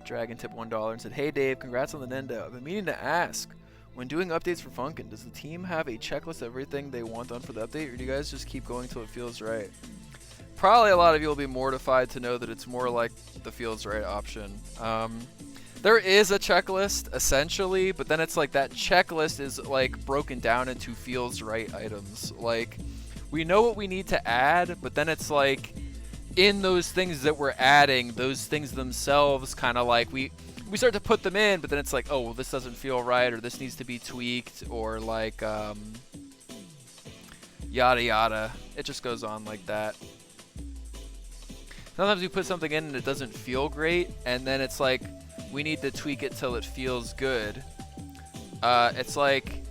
Dragon tip $1 and said, "Hey Dave, congrats on the Nendo. I've been meaning to ask, when doing updates for Funkin', does the team have a checklist of everything they want done for the update, or do you guys just keep going till it feels right?" Probably a lot of you will be mortified to know that it's more like the feels right option. There is a checklist essentially, but then it's like that checklist is like broken down into feels right items. Like, we know what we need to add, but then it's like in those things that we're adding, those things themselves kind of like we start to put them in, but then it's like, oh, well, this doesn't feel right, or this needs to be tweaked, or like yada yada. It just goes on like that. Sometimes we put something in and it doesn't feel great, and then it's like we need to tweak it till it feels good. It's like,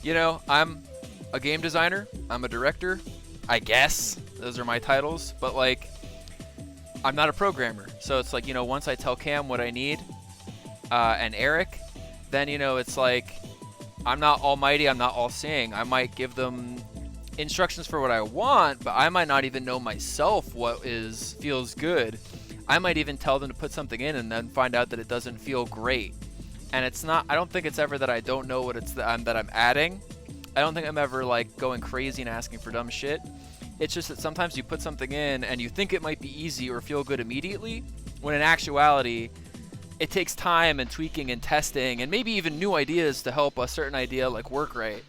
you know, I'm a game designer, I'm a director, I guess those are my titles, but like I'm not a programmer. So it's like, you know, once I tell Cam what I need, and Eric, then, you know, it's like I'm not almighty, I'm not all-seeing. I might give them instructions for what I want, but I might not even know myself what feels good. I might even tell them to put something in and then find out that it doesn't feel great. And it's not, I don't think it's ever that I don't know what it's that I'm adding. I don't think I'm ever like going crazy and asking for dumb shit. It's just that sometimes you put something in and you think it might be easy or feel good immediately, when in actuality it takes time and tweaking and testing and maybe even new ideas to help a certain idea like work right.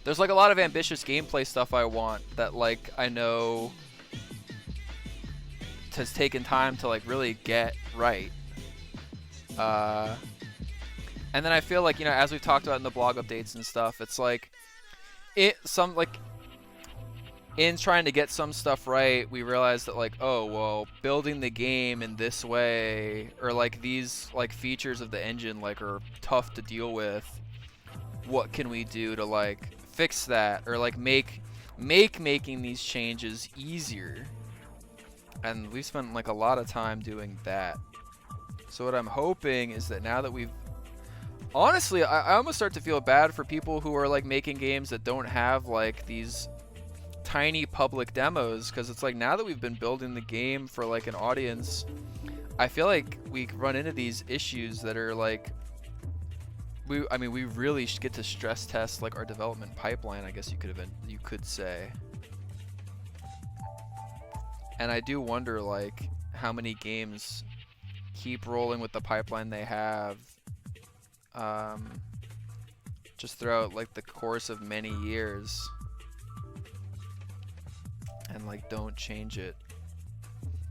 There's like a lot of ambitious gameplay stuff I want that like I know has taken time to like really get right. And then I feel like, you know, as we've talked about in the blog updates and stuff, it's like in trying to get some stuff right, we realized that like, oh, well, building the game in this way, or like these like features of the engine like are tough to deal with. What can we do to like fix that, or like make making these changes easier? And we spent like a lot of time doing that. So what I'm hoping is that now that we've honestly, I almost start to feel bad for people who are like making games that don't have like these tiny public demos, because it's like now that we've been building the game for like an audience, I feel like we run into these issues that are like we really should get to stress test like our development pipeline, I guess you could say. And I do wonder like how many games keep rolling with the pipeline they have just throughout like the course of many years and like don't change it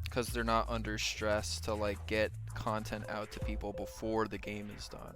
because they're not under stress to like get content out to people before the game is done.